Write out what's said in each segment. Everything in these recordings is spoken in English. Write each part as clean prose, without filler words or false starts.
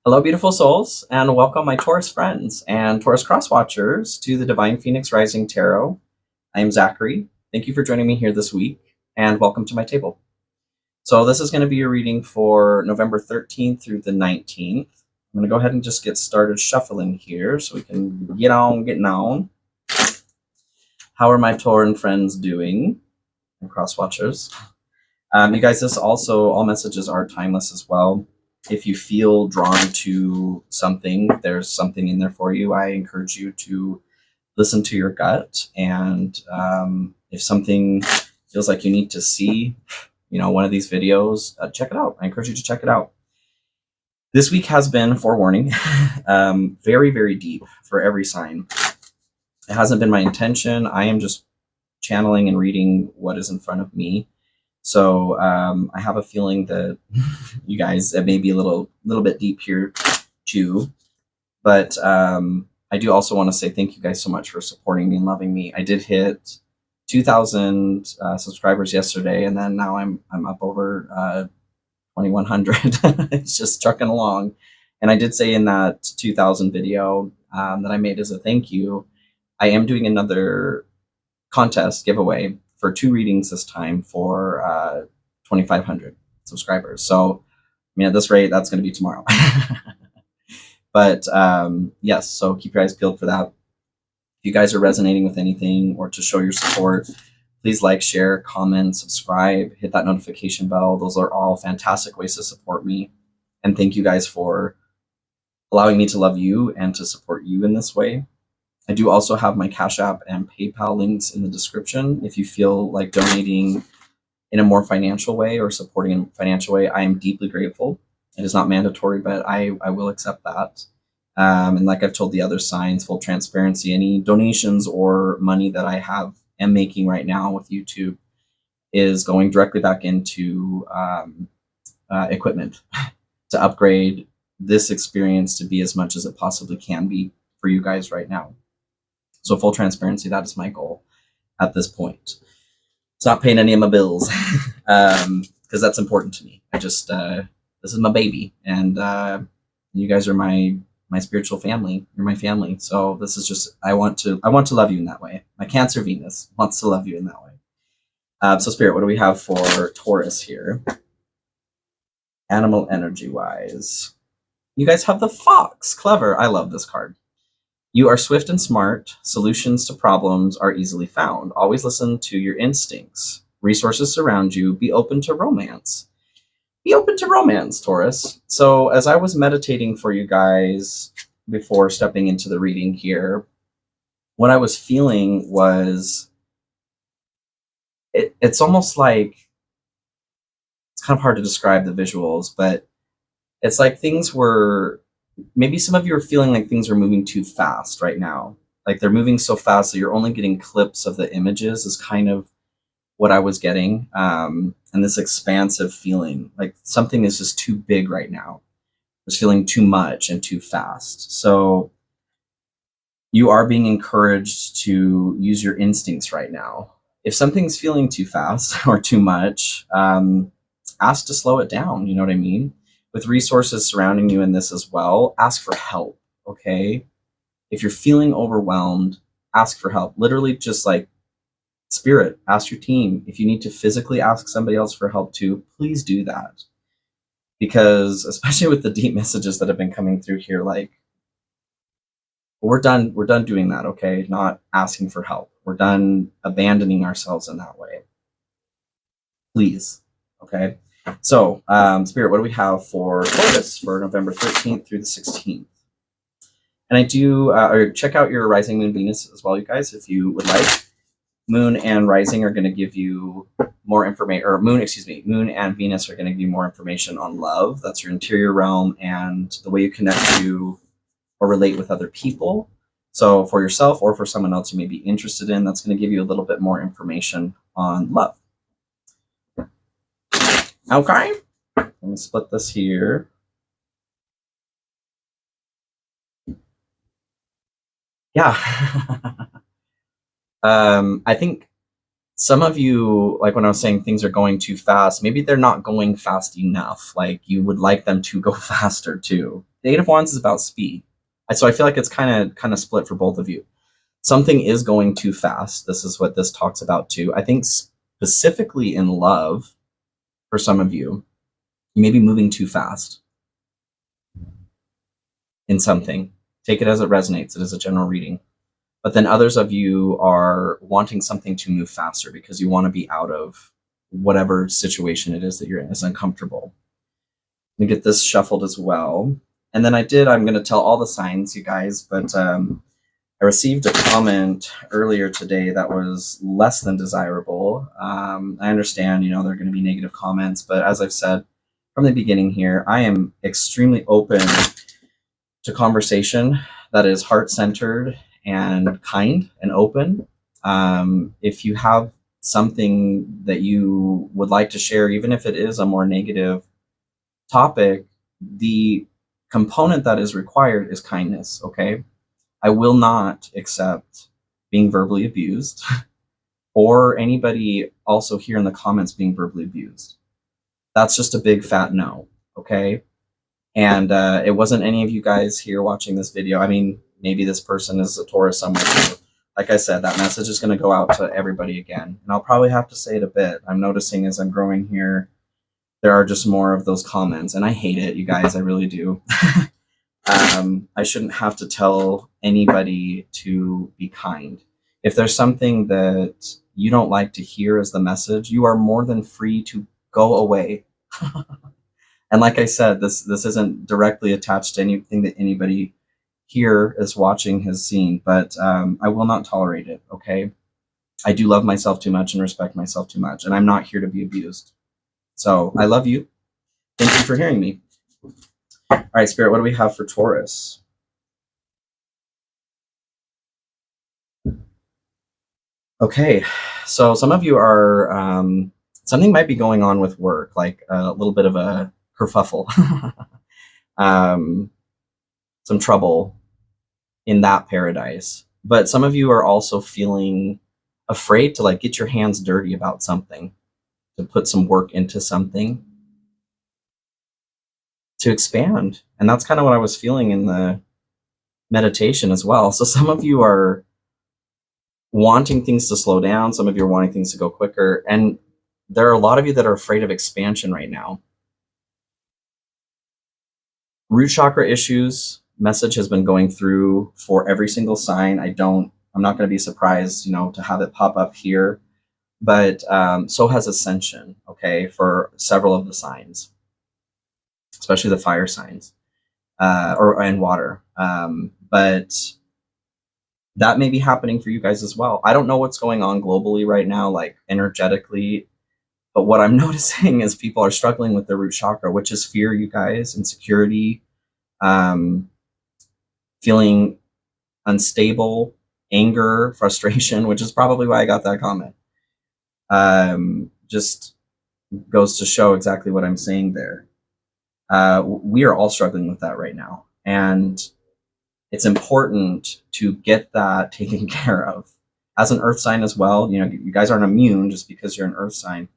Hello, beautiful souls, and welcome my Taurus friends and Taurus cross watchers to the Divine Phoenix Rising Tarot. I am Zachary. Thank you for joining me here this week, and welcome to my table. So this is going to be a reading for November 13th through the 19th. I'm going to go ahead and just get started shuffling here so we can get on getting on. How are my Tauran friends doing? And cross watchers. You guys, all messages are timeless as well. If you feel drawn to something, there's something in there for you. I encourage you to listen to your gut. And if something feels like you need to see, one of these videos, check it out. I encourage you to check it out. This week has been, forewarning, very, very deep for every sign. It hasn't been my intention. I am just channeling and reading what is in front of me. So I have a feeling that you guys, it may be a little bit deep here too, but I do also want to say thank you guys so much for supporting me and loving me. I did hit 2,000 subscribers yesterday, and then now I'm up over 2,100. It's just trucking along. And I did say in that 2,000 video that I made as a thank you, I am doing another contest giveaway for 2 readings this time for 2,500 subscribers. So, at this rate, that's going to be tomorrow. But yes, so keep your eyes peeled for that. If you guys are resonating with anything or to show your support, please like, share, comment, subscribe, hit that notification bell. Those are all fantastic ways to support me. And thank you guys for allowing me to love you and to support you in this way. I do also have my Cash App and PayPal links in the description. If you feel like donating in a more financial way or supporting in a financial way, I am deeply grateful. It is not mandatory, but I will accept that. And like I've told the other signs, full transparency, any donations or money that I am making right now with YouTube is going directly back into equipment to upgrade this experience to be as much as it possibly can be for you guys right now. So full transparency, that is my goal at this point. It's not paying any of my bills because that's important to me. I just, this is my baby, and you guys are my spiritual family. You're my family. So this is just, I want to love you in that way. My Cancer Venus wants to love you in that way. So Spirit, what do we have for Taurus here? Animal energy wise. You guys have the Fox. Clever. I love this card. You are swift and smart. Solutions to problems are easily found. Always listen to your instincts. Resources surround you. Be open to romance. Be open to romance, Taurus. So as I was meditating for you guys before stepping into the reading here, what I was feeling was, it's almost like, it's kind of hard to describe the visuals, but it's like things were, maybe some of you are feeling like things are moving too fast right now. Like they're moving so fast that you're only getting clips of the images is kind of what I was getting. And this expansive feeling, like something is just too big right now. It's feeling too much and too fast. So you are being encouraged to use your instincts right now. If something's feeling too fast or too much, ask to slow it down. You know what I mean? With resources surrounding you in this as well, ask for help, okay? If you're feeling overwhelmed, ask for help. Literally just like Spirit, ask your team. If you need to physically ask somebody else for help too, please do that. Because especially with the deep messages that have been coming through here, like, we're done doing that, okay? Not asking for help. We're done abandoning ourselves in that way. Please, okay? So, Spirit, what do we have for Taurus for November 13th through the 16th? And I do, or check out your Rising Moon Venus as well, you guys, if you would like. Moon and Rising are going to give you more information, or Moon and Venus are going to give you more information on love. That's your interior realm and the way you connect to or relate with other people. So for yourself or for someone else you may be interested in, that's going to give you a little bit more information on love. Okay, let me split this here. Yeah. I think some of you, like when I was saying things are going too fast, maybe they're not going fast enough. Like you would like them to go faster too. The Eight of Wands is about speed. So I feel like it's kind of split for both of you. Something is going too fast. This is what this talks about too. I think specifically in love, for some of you, you may be moving too fast in something. Take it as it resonates. It is a general reading. But then others of you are wanting something to move faster because you want to be out of whatever situation it is that you're in. It's uncomfortable. Let me get this shuffled as well. And then I'm going to tell all the signs, you guys, but I received a comment earlier today that was less than desirable. I understand, there are going to be negative comments, but as I've said from the beginning here, I am extremely open to conversation that is heart-centered and kind and open. If you have something that you would like to share, even if it is a more negative topic, the component that is required is kindness, okay? I will not accept being verbally abused or anybody also here in the comments being verbally abused. That's just a big fat no, okay? And it wasn't any of you guys here watching this video. I mean, maybe this person is a Taurus somewhere. So, like I said, that message is going to go out to everybody again. And I'll probably have to say it a bit. I'm noticing as I'm growing here, there are just more of those comments. And I hate it, you guys. I really do. I shouldn't have to tell anybody to be kind. If there's something that you don't like to hear as the message, you are more than free to go away. And like I said, this isn't directly attached to anything that anybody here is watching has seen, but I will not tolerate it, okay? I do love myself too much and respect myself too much, and I'm not here to be abused. So I love you. Thank you for hearing me. All right, Spirit, what do we have for Taurus? Okay, so some of you are, something might be going on with work, like a little bit of a kerfuffle, some trouble in that paradise. But some of you are also feeling afraid to like get your hands dirty about something, to put some work into something, to expand. And that's kind of what I was feeling in the meditation as well. So some of you are wanting things to slow down. Some of you are wanting things to go quicker. And there are a lot of you that are afraid of expansion right now. Root chakra issues message has been going through for every single sign. I'm not going to be surprised, to have it pop up here, but so has ascension, okay, for several of the signs, especially the fire signs, and water. But that may be happening for you guys as well. I don't know what's going on globally right now, like energetically, but what I'm noticing is people are struggling with their root chakra, which is fear, you guys, insecurity, feeling unstable, anger, frustration, which is probably why I got that comment. Just goes to show exactly what I'm saying there. We are all struggling with that right now. And it's important to get that taken care of. As an earth sign as well, you guys aren't immune just because you're an earth sign.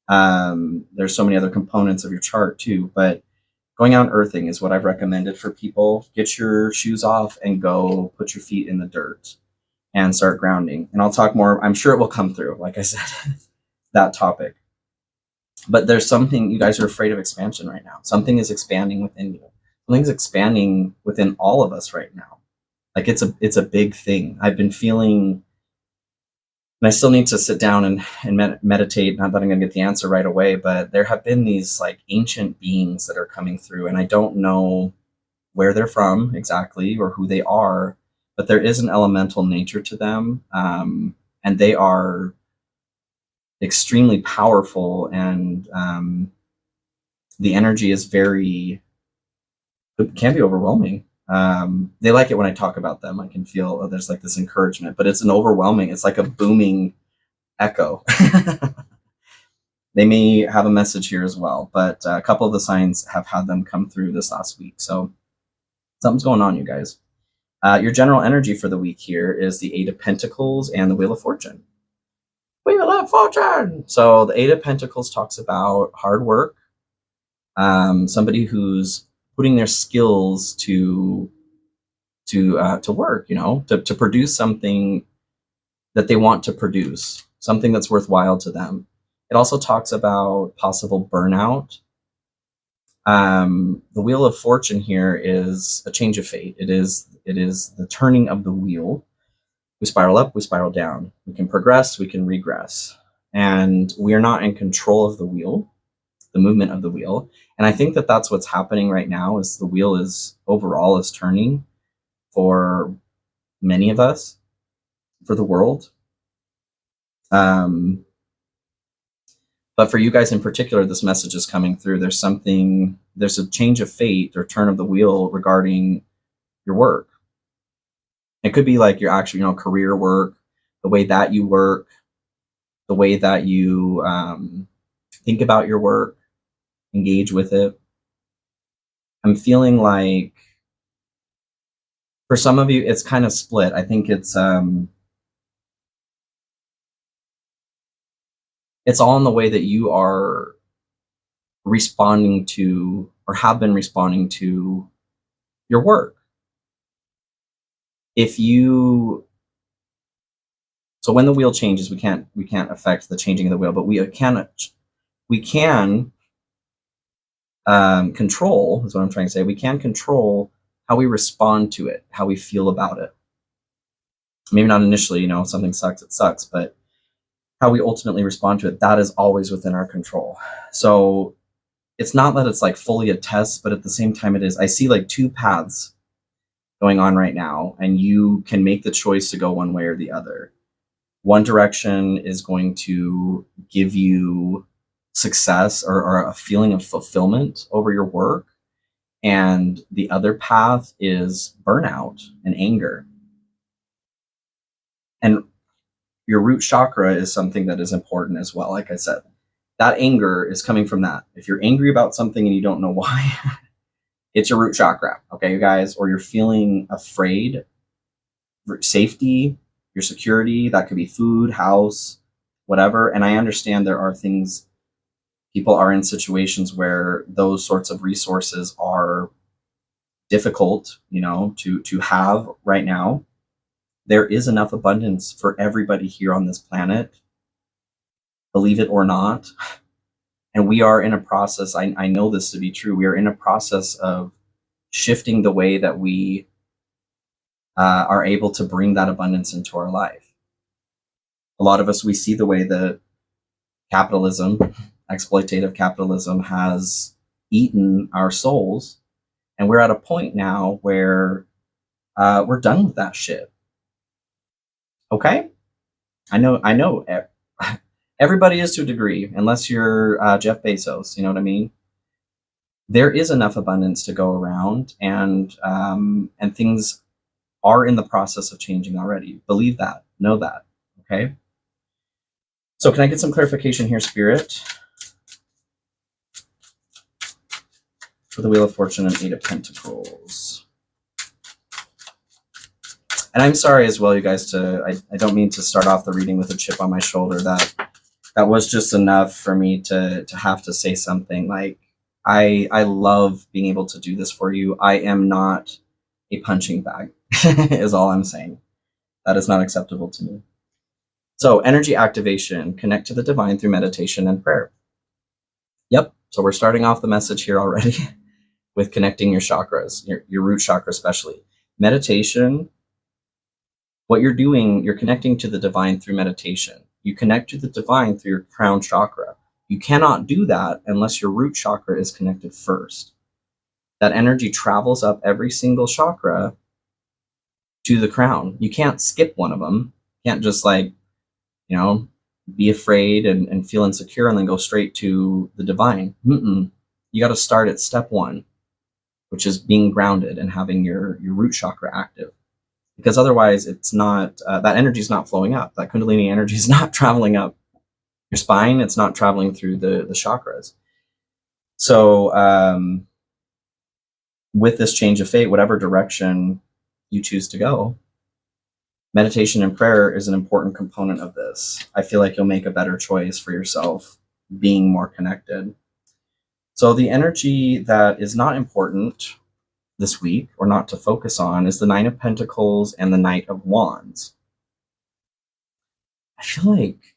There's so many other components of your chart too, but going out earthing is what I've recommended for people. Get your shoes off and go put your feet in the dirt and start grounding. And I'll talk more. I'm sure it will come through, like I said, that topic. But there's something, you guys are afraid of expansion right now. Something is expanding within you. Something's expanding within all of us right now. Like it's a big thing. I've been feeling, and I still need to sit down and meditate. Not that I'm going to get the answer right away, but there have been these like ancient beings that are coming through, and I don't know where they're from exactly or who they are, but there is an elemental nature to them, and they are extremely powerful, and the energy is it can be overwhelming. They like it when I talk about them. I can feel there's like this encouragement, but it's it's like a booming echo. They may have a message here as well, but a couple of the signs have had them come through this last week. So something's going on, you guys. Your general energy for the week here is the Eight of Pentacles and the Wheel of Fortune. Wheel of Fortune! So the Eight of Pentacles talks about hard work, somebody who's putting their skills to work, to produce something that they want to produce, something that's worthwhile to them. It also talks about possible burnout. The Wheel of Fortune here is a change of fate. It is the turning of the wheel. We spiral up, we spiral down. We can progress, we can regress. And we are not in control of the wheel, the movement of the wheel. And I think that that's what's happening right now, is the wheel is overall is turning for many of us, for the world. But for you guys in particular, this message is coming through. There's a change of fate or turn of the wheel regarding your work. It could be like your actual, career work, the way that you work, the way that you think about your work, engage with it. I'm feeling like for some of you, it's kind of split. I think it's all in the way that you are responding to or have been responding to your work. So when the wheel changes, we can't affect the changing of the wheel, but we can control, is what I'm trying to say. We can control how we respond to it, how we feel about it. Maybe not initially, something sucks, it sucks, but how we ultimately respond to it, that is always within our control. So it's not that it's like fully a test, but at the same time it is. I see like two paths going on right now, and you can make the choice to go one way or the other. One direction is going to give you success or a feeling of fulfillment over your work. And the other path is burnout and anger. And your root chakra is something that is important as well. Like I said, that anger is coming from that. If you're angry about something and you don't know why, it's your root chakra, okay, you guys? Or you're feeling afraid, safety, your security. That could be food, house, whatever. And I understand there are things, people are in situations where those sorts of resources are difficult, to have right now. There is enough abundance for everybody here on this planet, believe it or not. And we are in a process, I know this to be true, we are in a process of shifting the way that we are able to bring that abundance into our life. A lot of us, we see the way that capitalism, exploitative capitalism, has eaten our souls, and we're at a point now where we're done with that shit. Okay? I know everybody is to a degree, unless you're Jeff Bezos, you know what I mean? There is enough abundance to go around, and things are in the process of changing already. Believe that, know that, okay? So can I get some clarification here, Spirit? For the Wheel of Fortune and Eight of Pentacles. And I'm sorry as well, you guys, I don't mean to start off the reading with a chip on my shoulder. That was just enough for me to have to say something. Like, I love being able to do this for you. I am not a punching bag, is all I'm saying. That is not acceptable to me. So energy activation, connect to the divine through meditation and prayer. Yep, so we're starting off the message here already with connecting your chakras, your root chakra especially. Meditation, what you're doing, you're connecting to the divine through meditation. You connect to the divine through your crown chakra. You cannot do that unless your root chakra is connected first. That energy travels up every single chakra to the crown. You can't skip one of them. You can't just be afraid and feel insecure and then go straight to the divine. You got to start at step one, which is being grounded and having your root chakra active. Because otherwise it's not, that energy is not flowing up. That Kundalini energy is not traveling up your spine. It's not traveling through the chakras. So with this change of fate, whatever direction you choose to go, meditation and prayer is an important component of this. I feel like you'll make a better choice for yourself being more connected. So the energy that is not important this week, or not to focus on, is the Nine of Pentacles and the Knight of Wands. I feel like,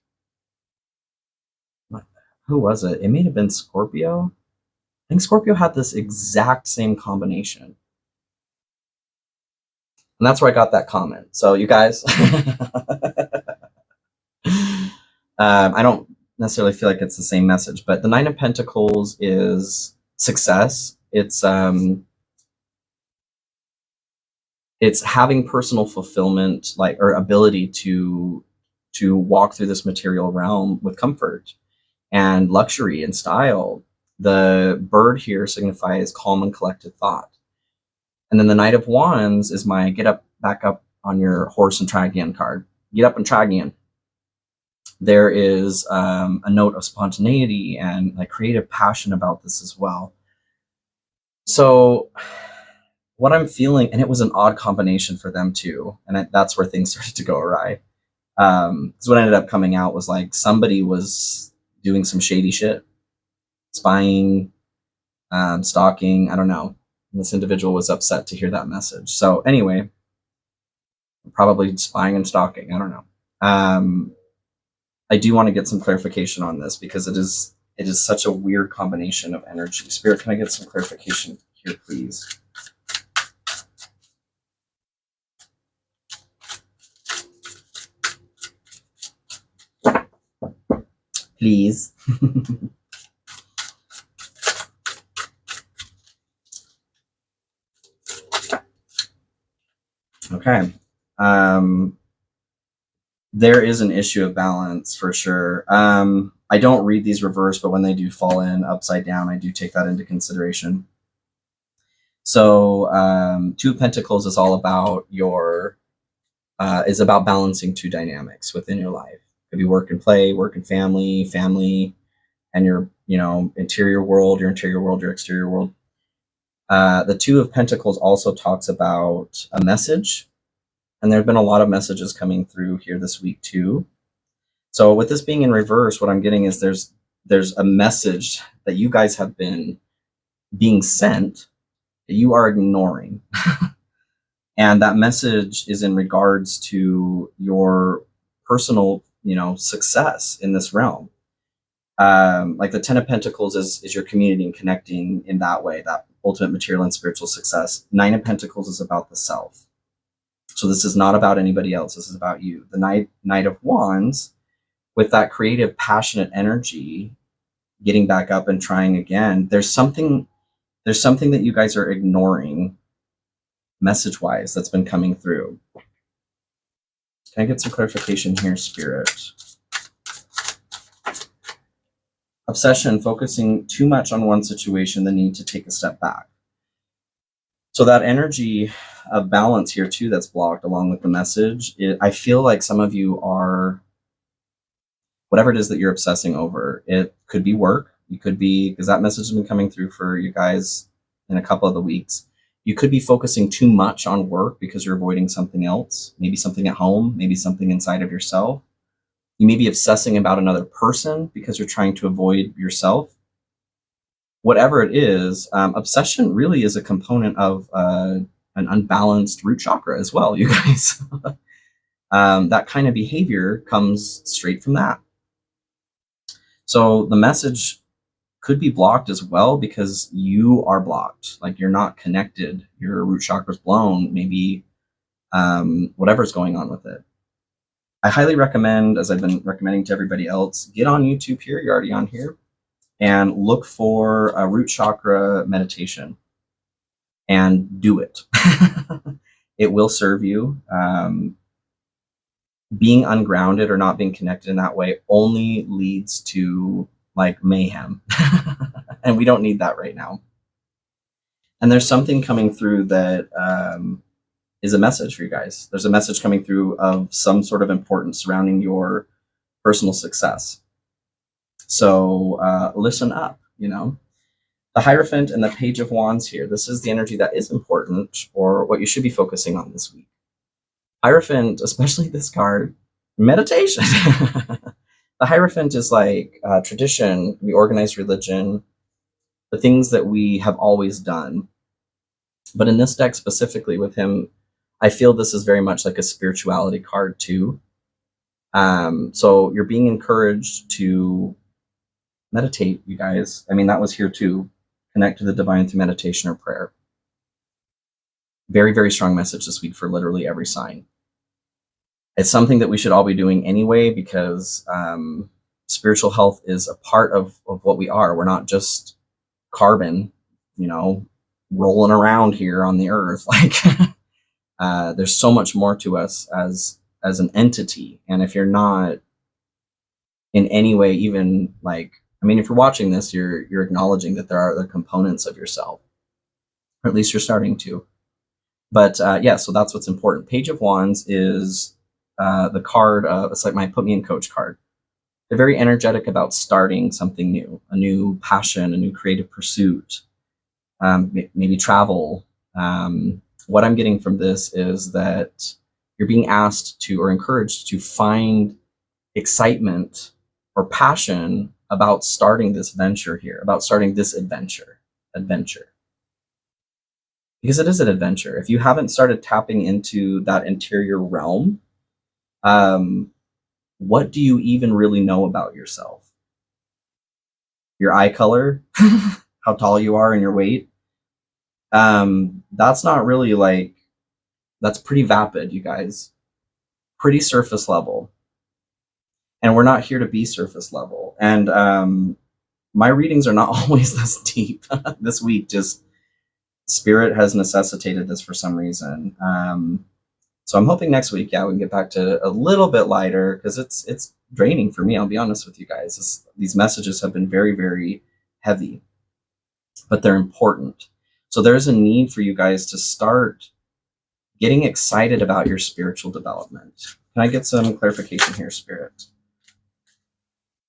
who was it? It may have been Scorpio. I think Scorpio had this exact same combination. And that's where I got that comment. So you guys, I don't necessarily feel like it's the same message, but the Nine of Pentacles is success. It's having personal fulfillment, like, or ability to walk through this material realm with comfort and luxury and style. The bird here signifies calm and collected thought. And then the Knight of Wands is my get up, back up on your horse and try again card. Get up and try again. There is a note of spontaneity and like creative passion about this as well. So what I'm feeling, and it was an odd combination for them too, and that's where things started to go awry. Because what ended up coming out was like somebody was doing some shady shit, spying, stalking, I don't know. And this individual was upset to hear that message. So anyway, probably spying and stalking, I don't know. I do want to get some clarification on this because it is such a weird combination of energy. Spirit, can I get some clarification here, please? Please. Okay. There is an issue of balance for sure. I don't read these reverse, but when they do fall in upside down, I do take that into consideration. So Two of Pentacles is all about is about balancing two dynamics within your life. It could be work and play, work and family, and your interior world, your exterior world. The Two of Pentacles also talks about a message, and there have been a lot of messages coming through here this week too. So with this being in reverse, what I'm getting is there's a message that you guys have been being sent that you are ignoring. And that message is in regards to your personal, success in this realm. Like the Ten of Pentacles is your community and connecting in that way, that ultimate material and spiritual success. Nine of Pentacles is about the self. So this is not about anybody else. This is about you. The Knight of Wands, with that creative, passionate energy, getting back up and trying again. There's something that you guys are ignoring message-wise that's been coming through. Can I get some clarification here, Spirit? Obsession, focusing too much on one situation, the need to take a step back. So that energy of balance here too that's blocked along with the message, I feel like some of you are, whatever it is that you're obsessing over, it could be work. You could be, because that message has been coming through for you guys in a couple of the weeks. You could be focusing too much on work because you're avoiding something else, maybe something at home, maybe something inside of yourself. You may be obsessing about another person because you're trying to avoid yourself. Whatever it is, obsession really is a component of an unbalanced root chakra as well, you guys. That kind of behavior comes straight from that. So the message could be blocked as well because you are blocked. Like you're not connected. Your root chakra's blown. Maybe whatever's going on with it. I highly recommend, as I've been recommending to everybody else, get on YouTube here. You're already on here. And look for a root chakra meditation and do it. It will serve you. Being ungrounded or not being connected in that way only leads to like mayhem. And we don't need that right now. And there's something coming through that is a message for you guys. There's a message coming through of some sort of importance surrounding your personal success. So listen up, The Hierophant and the Page of Wands here. This is the energy that is important, or what you should be focusing on this week. Hierophant, especially this card, meditation. The Hierophant is like tradition, the organized religion, the things that we have always done. But in this deck specifically with him, I feel this is very much like a spirituality card too. So you're being encouraged to meditate, you guys. I mean, that was here too. Connect to the divine through meditation or prayer. Very, very strong message this week for literally every sign. It's something that we should all be doing anyway, because spiritual health is a part of what we are. We're not just carbon, rolling around here on the earth. Like there's so much more to us as an entity. And if you're not in any way, even if you're watching this, you're acknowledging that there are other components of yourself, or at least you're starting to. But so that's what's important. Page of Wands is the card of, it's like my put me in coach card. They're very energetic about starting something new, a new passion, a new creative pursuit, maybe travel. What I'm getting from this is that you're being asked to, or encouraged to, find excitement or passion about starting this venture here, about starting this adventure. Because it is an adventure. If you haven't started tapping into that interior realm, what do you even really know about yourself? Your eye color, how tall you are and your weight. That's not really that's pretty vapid, you guys. Pretty surface level. And we're not here to be surface level. And my readings are not always this deep. This week, just spirit has necessitated this for some reason. So I'm hoping next week, we can get back to a little bit lighter, because it's draining for me. I'll be honest with you guys. These messages have been very, very heavy, but they're important. So there's a need for you guys to start getting excited about your spiritual development. Can I get some clarification here, Spirit?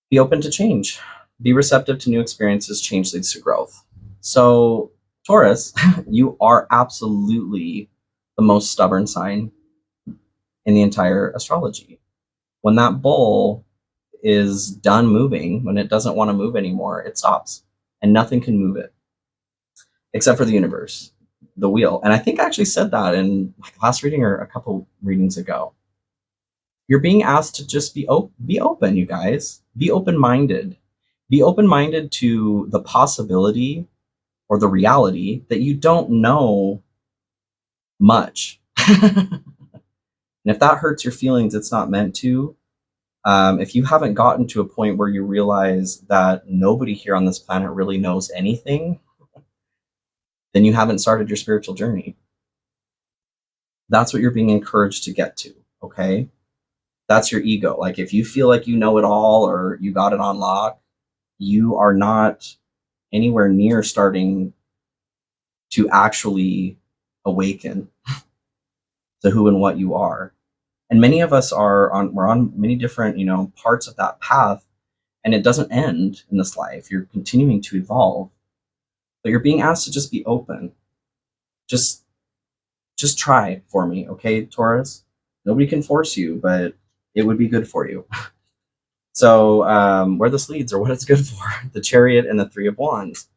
Be open to change. Be receptive to new experiences. Change leads to growth. So Taurus, you are absolutely the most stubborn sign in the entire astrology. When that bull is done moving, when it doesn't want to move anymore, it stops, and nothing can move it except for the universe, the wheel. And I think I actually said that in last reading or a couple readings ago. You're being asked to just be open, you guys. Be open-minded. Be open-minded to the possibility or the reality that you don't know much. And if that hurts your feelings, it's not meant to. If you haven't gotten to a point where you realize that nobody here on this planet really knows anything, then you haven't started your spiritual journey. That's what you're being encouraged to get to, okay? That's your ego. Like, if you feel like you know it all or you got it on lock, you are not anywhere near starting to actually awaken to who and what you are. And many of us we're on many different, parts of that path, and it doesn't end in this life. You're continuing to evolve, but you're being asked to just be open. Just try for me, okay, Taurus? Nobody can force you, but it would be good for you. So where this leads, or what it's good for, the Chariot and the Three of Wands.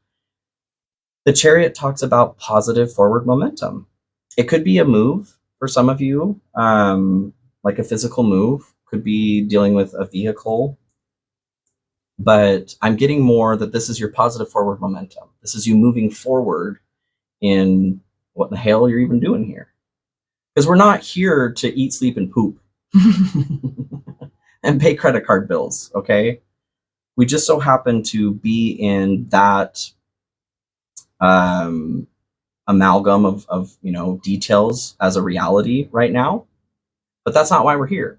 The Chariot talks about positive forward momentum. It could be a move for some of you, like a physical move, could be dealing with a vehicle. But I'm getting more that this is your positive forward momentum. This is you moving forward in what the hell you're even doing here. Because we're not here to eat, sleep, and poop and pay credit card bills, okay? We just so happen to be in that amalgam of details as a reality right now. But that's not why we're here.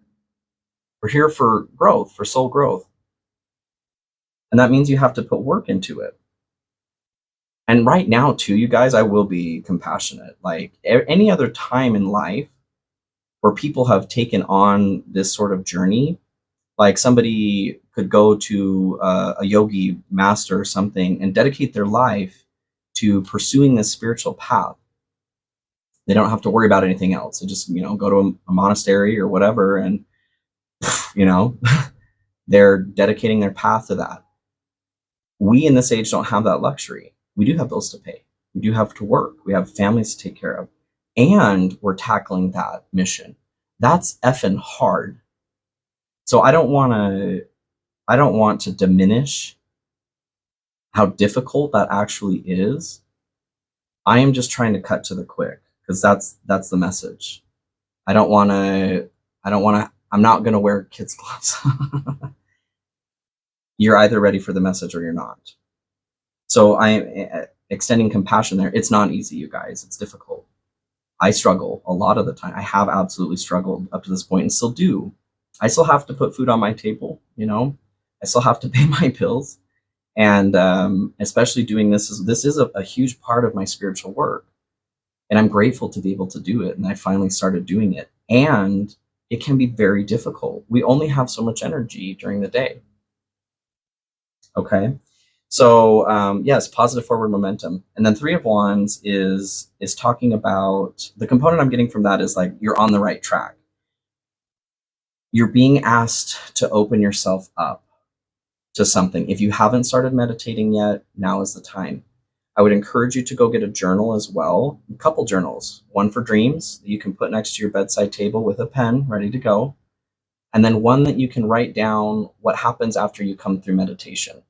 We're here for growth, for soul growth. And that means you have to put work into it. And right now, too, you guys, I will be compassionate. Like any other time in life where people have taken on this sort of journey, like somebody could go to a yogi master or something and dedicate their life to pursuing this spiritual path. They don't have to worry about anything else. They just, go to a monastery or whatever, and, they're dedicating their path to that. We in this age don't have that luxury. We do have bills to pay. We do have to work. We have families to take care of. And we're tackling that mission. That's effing hard. So I don't want to diminish how difficult that actually is. I am just trying to cut to the quick, because that's the message. I'm not going to wear kids' gloves. You're either ready for the message or you're not. So I extending compassion there. It's not easy, you guys. It's difficult. I struggle a lot of the time. I have absolutely struggled up to this point and still do. I still have to put food on my table, I still have to pay my bills. And especially doing this is a huge part of my spiritual work. And I'm grateful to be able to do it. And I finally started doing it. And it can be very difficult. We only have so much energy during the day. Okay. So yes, positive forward momentum. And then 3 of Wands is talking about, the component I'm getting from that is like, you're on the right track. You're being asked to open yourself up to something. If you haven't started meditating yet, now is the time. I would encourage you to go get a journal as well, a couple journals, one for dreams that you can put next to your bedside table with a pen ready to go, and then one that you can write down what happens after you come through meditation.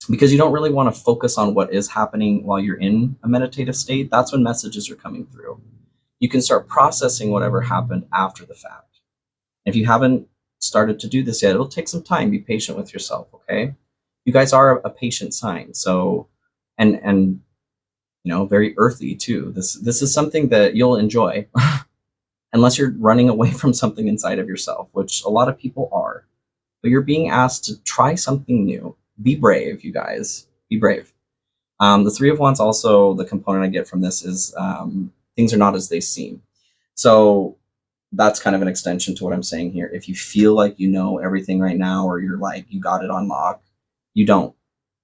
Because you don't really want to focus on what is happening while you're in a meditative state. That's when messages are coming through. You can start processing whatever happened after the fact. If you haven't started to do this yet, it'll take some time. Be patient with yourself, okay? You guys are a patient sign, so and very earthy too. This is something that you'll enjoy, unless you're running away from something inside of yourself, which a lot of people are. But you're being asked to try something new. Be brave, you guys. Be brave. The 3 of Wands also, the component I get from this is things are not as they seem. So that's kind of an extension to what I'm saying here. If you feel like you know everything right now, or you're like, you got it on lock, you don't.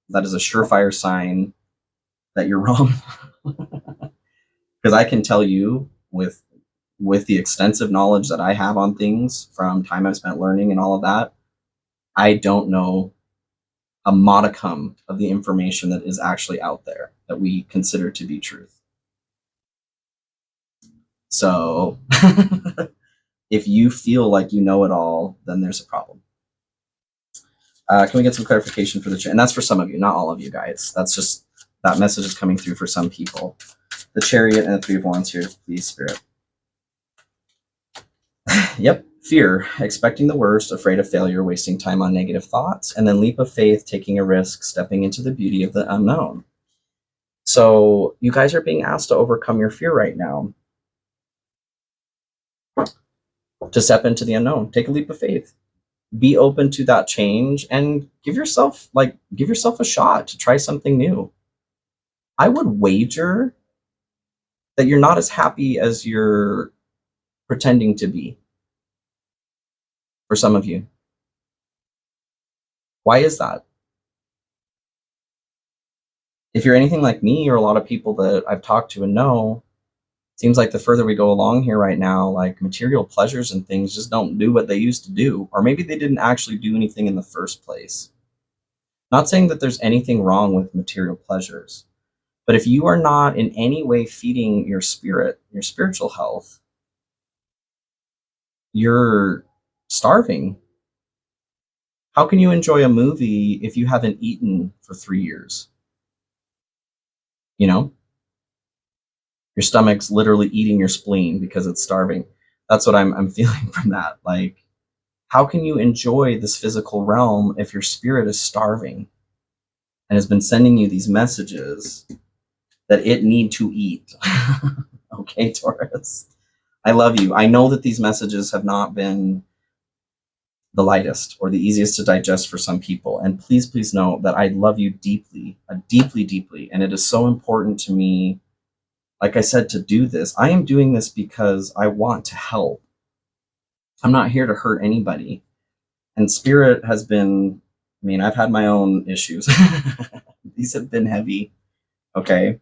That is a surefire sign that you're wrong. Because I can tell you with the extensive knowledge that I have on things from time I've spent learning and all of that, I don't know a modicum of the information that is actually out there that we consider to be truth. So if you feel like you know it all, then there's a problem. Can we get some clarification for the chat? And that's for some of you, not all of you guys. That's just, that message is coming through for some people. The Chariot and the 3 of Wands here, please, Spirit. Yep. Fear, expecting the worst, afraid of failure, wasting time on negative thoughts, and then leap of faith, taking a risk, stepping into the beauty of the unknown. So you guys are being asked to overcome your fear right now, to step into the unknown. Take a leap of faith. Be open to that change and give yourself a shot to try something new. I would wager that you're not as happy as you're pretending to be. For some of you. Why is that? If you're anything like me or a lot of people that I've talked to and know, it seems like the further we go along here right now, like material pleasures and things just don't do what they used to do, or maybe they didn't actually do anything in the first place. Not saying that there's anything wrong with material pleasures, but if you are not in any way feeding your spirit, your spiritual health, you're starving. How can you enjoy a movie if you haven't eaten for 3 years? Your stomach's literally eating your spleen because it's starving. That's what I'm feeling from that. Like, how can you enjoy this physical realm if your spirit is starving and has been sending you these messages that it need to eat? Okay, Taurus. I love you. I know that these messages have not been the lightest or the easiest to digest for some people. And please, please know that I love you deeply, deeply, deeply. And it is so important to me, like I said, to do this. I am doing this because I want to help. I'm not here to hurt anybody. And Spirit has been, I've had my own issues. These have been heavy. Okay.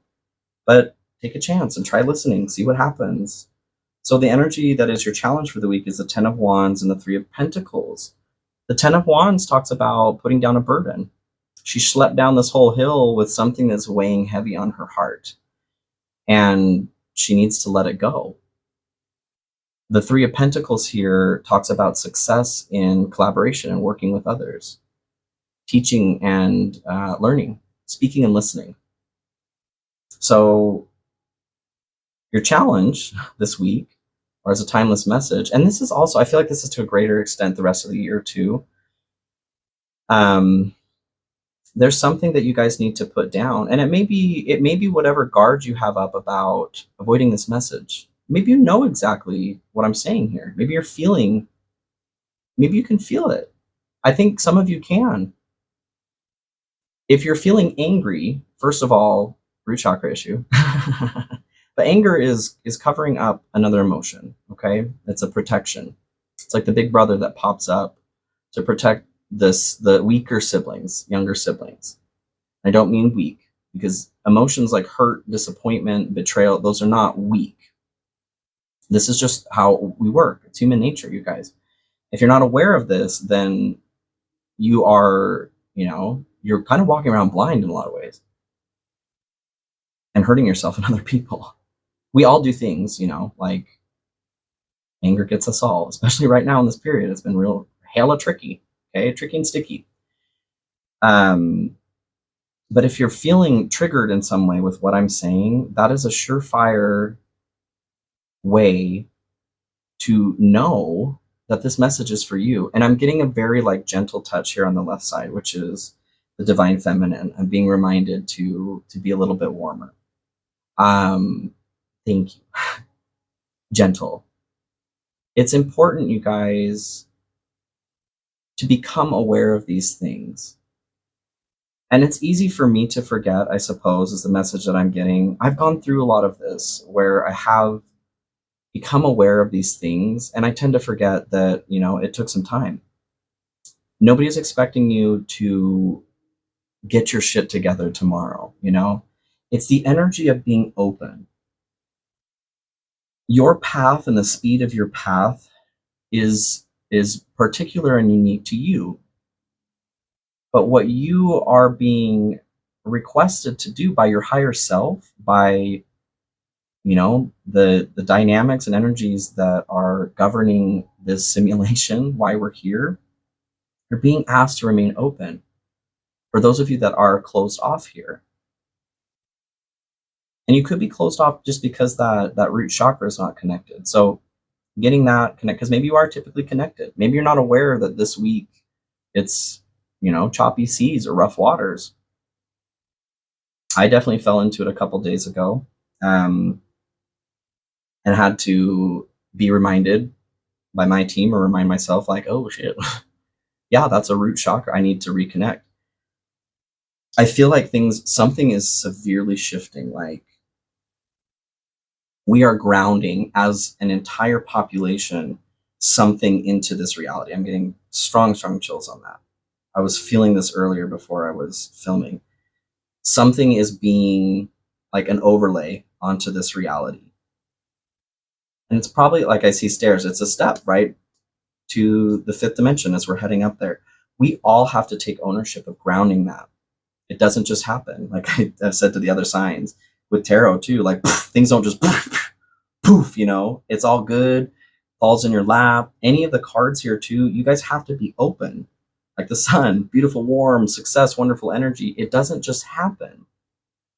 But take a chance and try listening, see what happens. So the energy that is your challenge for the week is the 10 of Wands and the 3 of Pentacles. The 10 of Wands talks about putting down a burden, She schlepped down this whole hill with something that's weighing heavy on her heart, and she needs to let it go. The Three of Pentacles here talks about success in collaboration and working with others, teaching and learning, speaking and listening. So your challenge this week, or as a timeless message, and this is also, I feel like this is to a greater extent the rest of the year too. There's something that you guys need to put down, and it may be whatever guard you have up about avoiding this message. Maybe you know exactly what I'm saying here. Maybe you can feel it. I think some of you can. If you're feeling angry, first of all, root chakra issue. But anger is covering up another emotion, okay? It's a protection. It's like the big brother that pops up to protect the weaker siblings, younger siblings. I don't mean weak, because emotions like hurt, disappointment, betrayal, those are not weak. This is just how we work. It's human nature, you guys. If you're not aware of this, then you are, you're kind of walking around blind in a lot of ways and hurting yourself and other people. We all do things, like anger gets us all, especially right now in this period. It's been real hella tricky, okay? Tricky and sticky. But if you're feeling triggered in some way with what I'm saying, that is a surefire way to know that this message is for you. And I'm getting a very gentle touch here on the left side, which is the divine feminine. I'm being reminded to be a little bit warmer. Thank you. Gentle. It's important, you guys, to become aware of these things. And it's easy for me to forget, I suppose, is the message that I'm getting. I've gone through a lot of this where I have become aware of these things, and I tend to forget that, it took some time. Nobody is expecting you to get your shit together tomorrow, It's the energy of being open. Your path and the speed of your path is particular and unique to you. But what you are being requested to do by your higher self, by the dynamics and energies that are governing this simulation, why we're here, you're being asked to remain open. For those of you that are closed off here, and you could be closed off just because that root chakra is not connected. So getting that connected, because maybe you are typically connected. Maybe you're not aware that this week it's choppy seas or rough waters. I definitely fell into it a couple days ago, and had to be reminded by my team or remind myself, oh shit, yeah, that's a root chakra. I need to reconnect. I feel like something is severely shifting. We are grounding as an entire population something into this reality. I'm getting strong chills on that. I was feeling this earlier before I was filming. Something is being like an overlay onto this reality. And it's probably, I see stairs, it's a step, right, to the fifth dimension as we're heading up there. We all have to take ownership of grounding that. It doesn't just happen. Like I've said to the other signs with tarot too, things don't just poof, it's all good, falls in your lap. Any of the cards here too, you guys have to be open. Like the sun, beautiful, warm, success, wonderful energy. It doesn't just happen.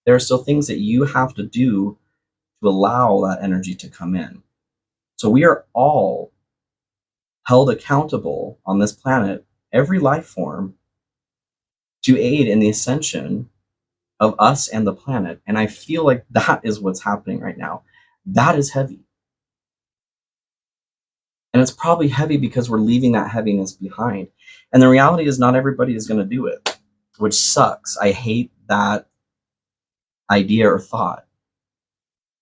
There are still things that you have to do to allow that energy to come in. So we are all held accountable on this planet, every life form, to aid in the ascension of us and the planet. And I feel like that is what's happening right now. That is heavy. And it's probably heavy because we're leaving that heaviness behind. And the reality is not everybody is going to do it, which sucks. I hate that idea or thought.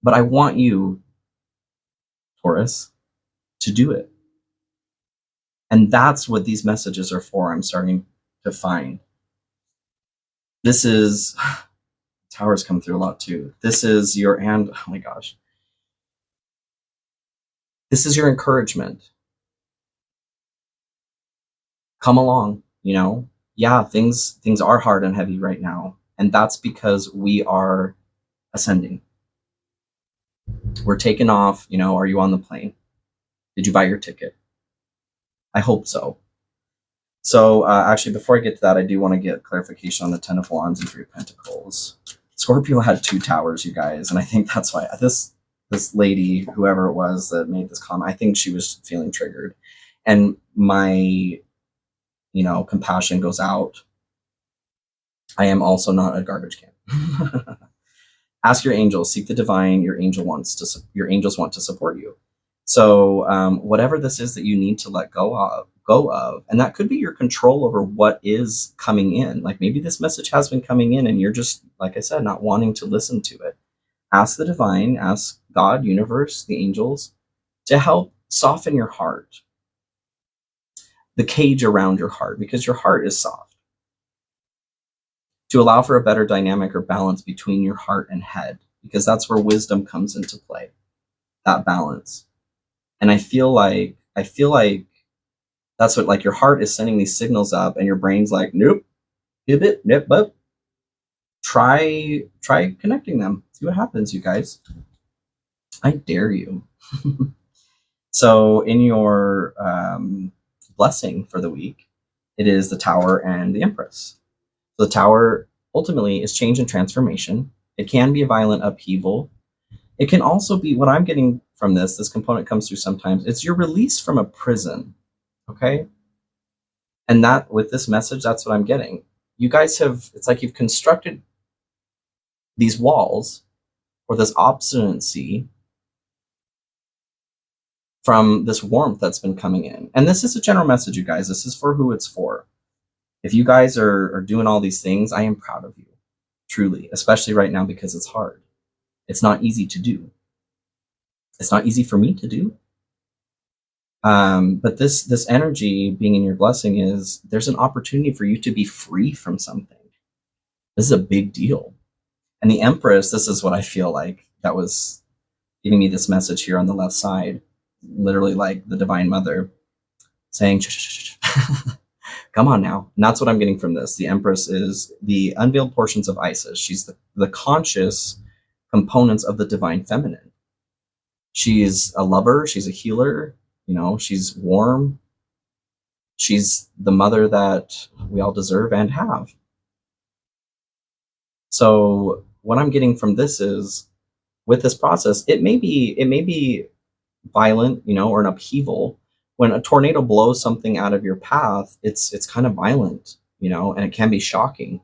But I want you, Taurus, to do it. And that's what these messages are for. I'm starting to find. This is, towers come through a lot too. This is your, and oh my gosh. This is your encouragement. Come along, yeah, things are hard and heavy right now, and that's because we are ascending. We're taking off. You know, are you on the plane? Did you buy your ticket? I hope so. So actually, before I get to that, I do want to get clarification on the Ten of Wands and Three of Pentacles. Scorpio had 2 towers, you guys, and I think that's why this lady, whoever it was that made this comment, I think she was feeling triggered, and my compassion goes out. I am also not a garbage can. Ask your angels, seek the divine. Your angels want to support you. So whatever this is that you need to let go of, and that could be your control over what is coming in. Like maybe this message has been coming in and you're just, like I said, not wanting to listen to it. Ask the divine, ask God, universe, the angels to help soften your heart, the cage around your heart, because your heart is soft, to allow for a better dynamic or balance between your heart and head, because that's where wisdom comes into play, that balance. And I feel like that's what, like, your heart is sending these signals up and your brain's like, nope, nope. Try connecting them. See what happens, you guys. I dare you. So in your blessing for the week, it is the Tower and the Empress. So the Tower ultimately is change and transformation. It can be a violent upheaval. It can also be, what I'm getting from this component comes through sometimes, it's your release from a prison, okay? And that, with this message, that's what I'm getting. You guys it's like you've constructed these walls or this obstinacy from this warmth that's been coming in. And this is a general message, you guys. This is for who it's for. If you guys are doing all these things, I am proud of you, truly, especially right now because it's hard. It's not easy to do. It's not easy for me to do. But this energy being in your blessing is, there's an opportunity for you to be free from something. This is a big deal. And the Empress, this is what I feel like that was giving me this message here on the left side, literally like the Divine Mother saying, come on now. And that's what I'm getting from this. The Empress is the unveiled portions of Isis. She's the conscious components of the Divine Feminine. She's a lover. She's a healer. She's warm. She's the mother that we all deserve and have. So what I'm getting from this is, with this process, it may be violent, or an upheaval. When a tornado blows something out of your path, it's kind of violent, and it can be shocking.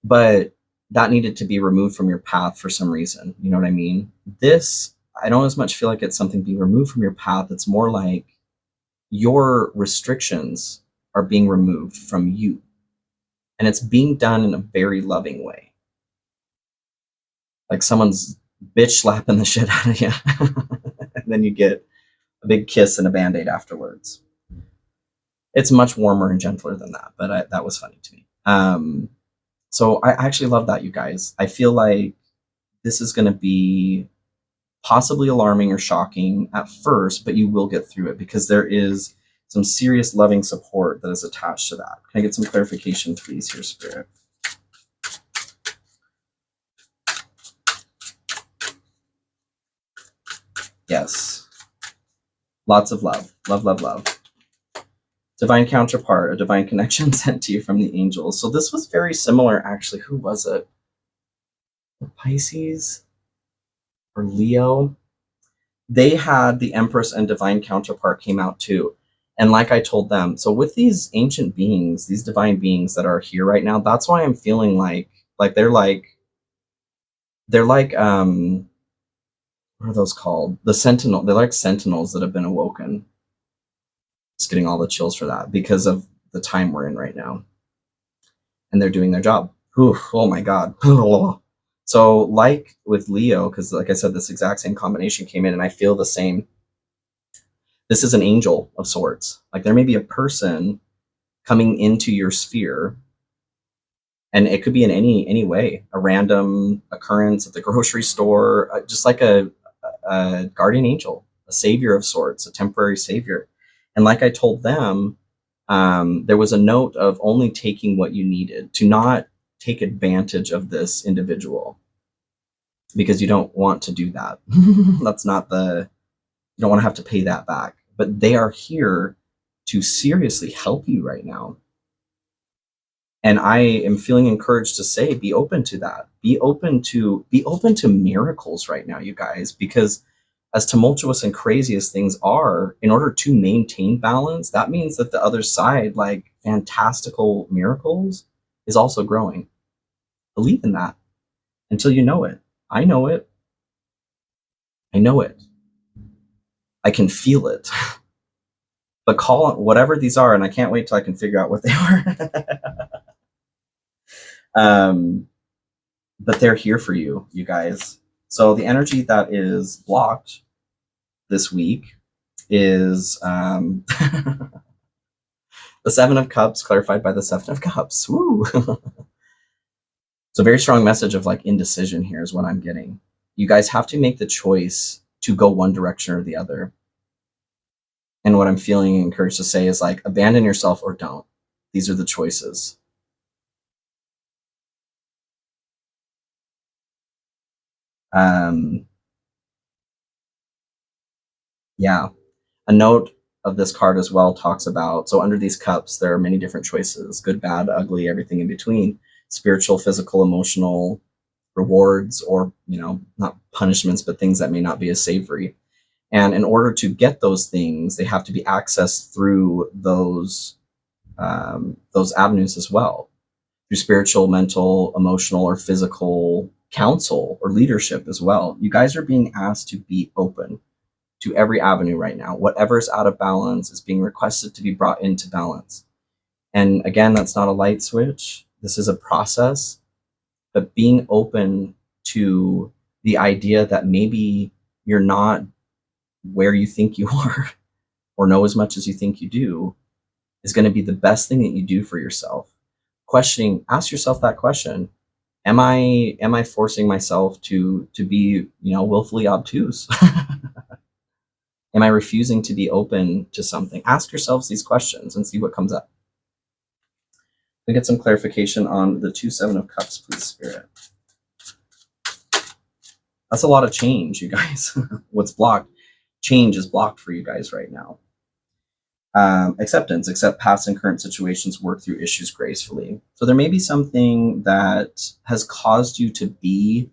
But that needed to be removed from your path for some reason. You know what I mean? This, I don't as much feel like it's something being removed from your path. It's more like your restrictions are being removed from you. And it's being done in a very loving way. Like someone's bitch slapping the shit out of you. And then you get a big kiss and a Band-Aid afterwards. It's much warmer and gentler than that, but that was funny to me. So I actually love that, you guys. I feel like this is going to be possibly alarming or shocking at first, but you will get through it because there is some serious loving support that is attached to that. Can I get some clarification, please, here, Spirit? Yes. Lots of love. Love. Divine counterpart, a divine connection sent to you from the angels. So this was very similar, actually. Who was it? The Pisces or Leo? They had the Empress and divine counterpart came out too. And like I told them, so with these ancient beings, these divine beings that are here right now, that's why I'm feeling like they're like what are those called? The sentinel. They're like sentinels that have been awoken. Just getting all the chills for that because of the time we're in right now. And they're doing their job. Ooh, oh my God. So like with Leo, because like I said, this exact same combination came in and I feel the same. This is an angel of sorts. Like there may be a person coming into your sphere, and it could be in any way, a random occurrence at the grocery store, just like a guardian angel, a savior of sorts, a temporary savior. And like I told them, there was a note of only taking what you needed, to not take advantage of this individual, because you don't want to do that. That's not the, you don't want to have to pay that back. But they are here to seriously help you right now. And I am feeling encouraged to say, be open to that. Be open to miracles right now, you guys, because as tumultuous and crazy as things are, in order to maintain balance, that means that the other side, like fantastical miracles, is also growing. Believe in that until you know it. I know it. I know it. I can feel it. But call it whatever these are, and I can't wait till I can figure out what they are. But they're here for you, you guys. So the energy that is blocked this week is the Seven of Cups, clarified by the Seven of Cups. Woo! It's a very strong message of like indecision here is what I'm getting. You guys have to make the choice to go one direction or the other. And what I'm feeling encouraged to say is like, abandon yourself or don't. These are the choices. Yeah. A note of this card as well talks about, so under these cups, there are many different choices: good, bad, ugly, everything in between, spiritual, physical, emotional, rewards, or, you know, not punishments, but things that may not be as savory. And in order to get those things, they have to be accessed through those avenues as well, through spiritual, mental, emotional, or physical counsel or leadership as well. You guys are being asked to be open to every avenue right now. Whatever's out of balance is being requested to be brought into balance. And again, that's not a light switch. This is a process, but being open to the idea that maybe you're not where you think you are or know as much as you think you do is going to be the best thing that you do for yourself. Questioning, ask yourself that question. Am I forcing myself to be, you know, willfully obtuse? Am I refusing to be open to something? Ask yourselves these questions and see what comes up. We get some clarification on the 2 7 of Cups, please, Spirit. That's a lot of change, you guys. What's blocked? Change is blocked for you guys right now. Acceptance, accept past and current situations, work through issues gracefully. So there may be something that has caused you to be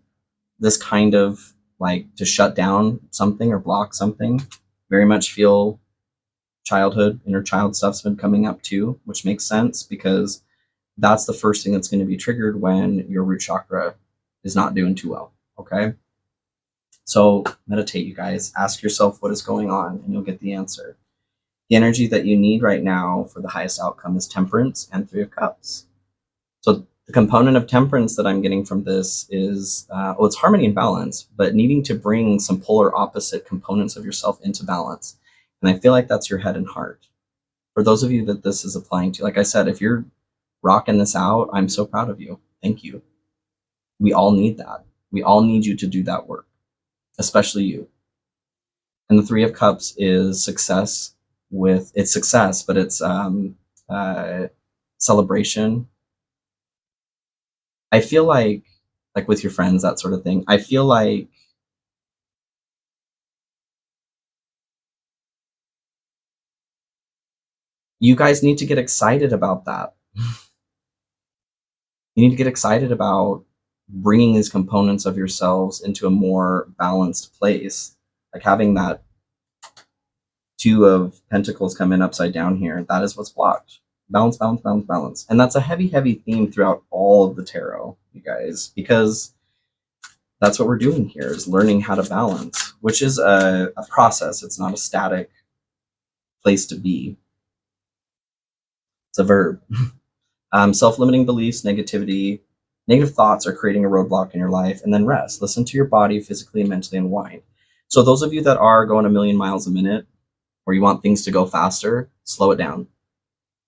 this kind of like to shut down something or block something. Very much feel childhood, inner child stuff's been coming up too, which makes sense because that's the first thing that's going to be triggered when your root chakra is not doing too well. Okay. So meditate, you guys. Ask yourself what is going on and you'll get the answer. The energy that you need right now for the highest outcome is Temperance and 3 of Cups. So the component of Temperance that I'm getting from this is, it's harmony and balance, but needing to bring some polar opposite components of yourself into balance. And I feel like that's your head and heart. For those of you that this is applying to, like I said, if you're rocking this out, I'm so proud of you. Thank you. We all need that. We all need you to do that work, especially you. And the 3 of Cups is success. With it's success, but it's celebration. I feel like with your friends, that sort of thing. I feel like you guys need to get excited about that. You need to get excited about bringing these components of yourselves into a more balanced place, like having that 2 of Pentacles come in upside down here. That is what's blocked. Balance, balance, balance, balance. And that's a heavy, heavy theme throughout all of the tarot, you guys, because that's what we're doing here is learning how to balance, which is a process. It's not a static place to be. It's a verb. Self-limiting beliefs, negativity, negative thoughts are creating a roadblock in your life. And then rest. Listen to your body physically and mentally, unwind. So those of you that are going a million miles a minute, or you want things to go faster, slow it down,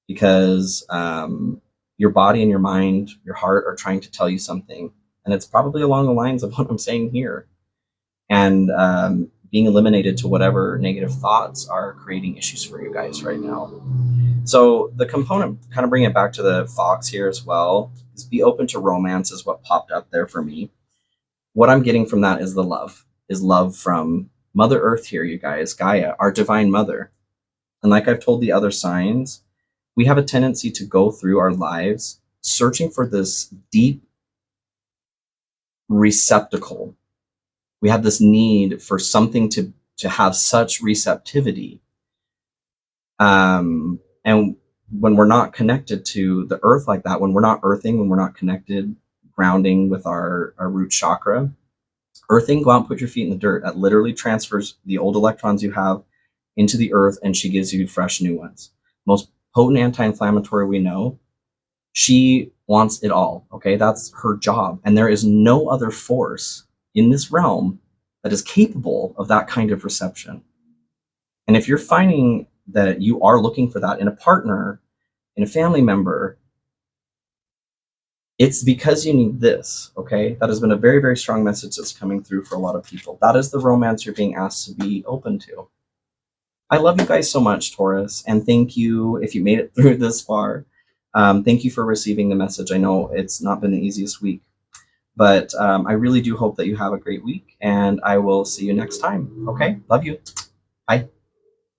because your body and your mind, your heart are trying to tell you something. And it's probably along the lines of what I'm saying here. And being eliminated to whatever negative thoughts are creating issues for you guys right now. So the component, kind of bring it back to the fox here as well, is be open to romance is what popped up there for me. What I'm getting from that is love from Mother Earth here, you guys, Gaia, our divine mother. And like I've told the other signs, we have a tendency to go through our lives searching for this deep receptacle. We have this need for something to have such receptivity. And when we're not connected to the earth like that, when we're not earthing, when we're not connected, grounding with our root chakra, earthing, go out and put your feet in the dirt. That literally transfers the old electrons you have into the earth, and she gives you fresh new ones. Most potent anti-inflammatory we know. She wants it all, okay? That's her job. And there is no other force in this realm that is capable of that kind of reception. And if you're finding that you are looking for that in a partner, in a family member, it's because you need this, okay? That has been a very, very strong message that's coming through for a lot of people. That is the romance you're being asked to be open to. I love you guys so much, Taurus, and thank you if you made it through this far. Thank you for receiving the message. I know it's not been the easiest week, but I really do hope that you have a great week, and I will see you next time, okay? Love you. Bye.